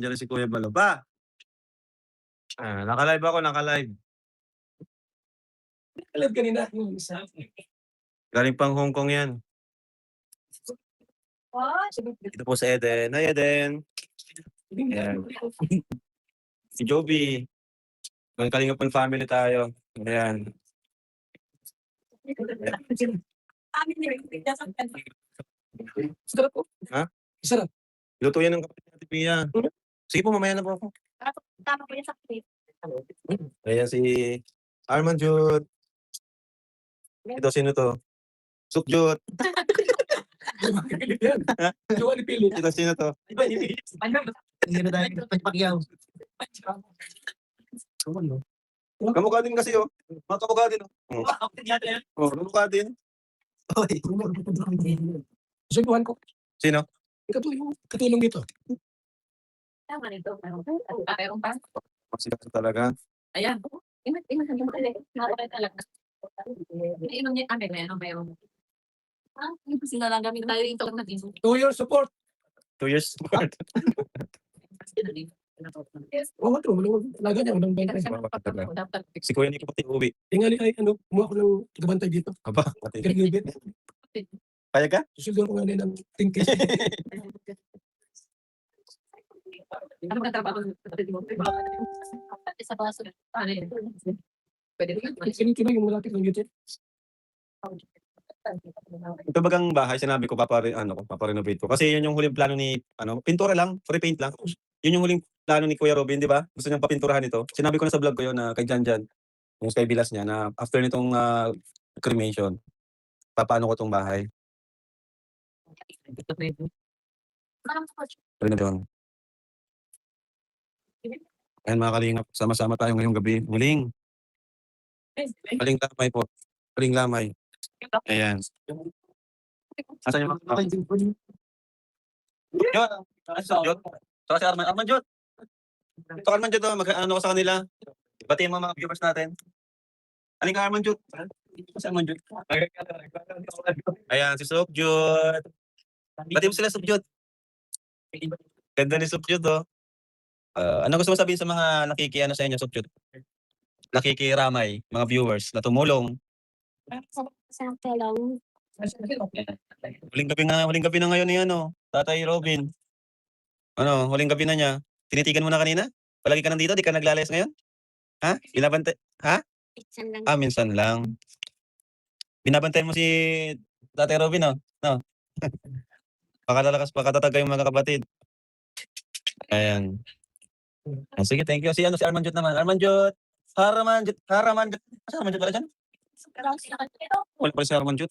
Andiyan na si Kuya Balo. Pa! Naka-live ako, naka-live. Naka-live kanina yung isa. Galing pang Hong Kong yan. Dito po sa Eden. Hi, Eden. Ayan. Si Joby. Kalingap ng family tayo. Ayan. Sarap po. Ha? Sarap. Luto yan ng kapatid natin, Pia. Sige po, mamaya na po ako. Tama po yan sa clip. Ayan si Arman Jud. Ito, sino to? Sukjut. Jowa ni Pili. Ito, sino to? Hindi na tayo pagpagyaw. Kamukha din kasi, oh. Mga kamukha din, oh. Oh, kamukha din. Suguhan ko. Sino? Katulong dito. Tama nito. Meron pa. Sikat talaga. Ayan. Iman sa mga nakakaya talaga. Inom niya kami. Mayroon. Yung sila lang gamit tayo ito lang naging. 2 years support. 2 years. Oo, ito. Talaga niya. Walang benta. Si Kuya Nico pati uwi. Tingali ay kumuha ko ng tagabantay dito. Aba, pati. Graduate. Kaya ka? Susunod ko nga din ng tingkis. Ano ka trabaho sa baso? Ano yun? Pwede rin. Sinito na yung malapit ng YouTube. Ito bagang bahay, sinabi ko paparenovate ko. Kasi yun yung huling plano ni, pintura lang, free paint lang. Yun yung huling plano ni Kuya Robin, di ba? Gusto niyang papinturahan ito. Sinabi ko na sa vlog ko yun na kay Janjan, yung Sky Villas niya, na after nitong cremation, papaano ko tong bahay. Pwede na doon. Ayan mga kalingap, sama-sama tayo ngayong gabi. Muling lamay po. Muling lamay. Ayan. Asan yung mga? Jod. Saka si Arman Jod. Ito Arman Jod, mag-ano ko sa kanila. Batiin mo mga viewers natin. Aling ka Arman Jod. Si Arman Jod. Ayan, si Sob Jod. Batiin mo sila Sob Jod. Ganda ni Sob Jod, oh. Ano gusto mo sabihin sa mga nakikiano sa inyo, Sob Jod? Nakikiramay, mga viewers na tumulong. Sa tulong. Huling gabi na ngayon ni Tatay Robin. Huling gabi na niya. Tinitigan mo na kanina? Palagi ka nandito, di ka naglalayas ngayon? Ha? Binabantay? Ha? Minsan lang. Binabantayan mo si Tatay Robin, no? Pakatatag kayong mga kapatid. Ayan. Sige, thank you. Si Arman Jod naman. Arman Jod. Haraman Jod. Asa Arman Jod pala dyan? Wala pala si Arman Jod.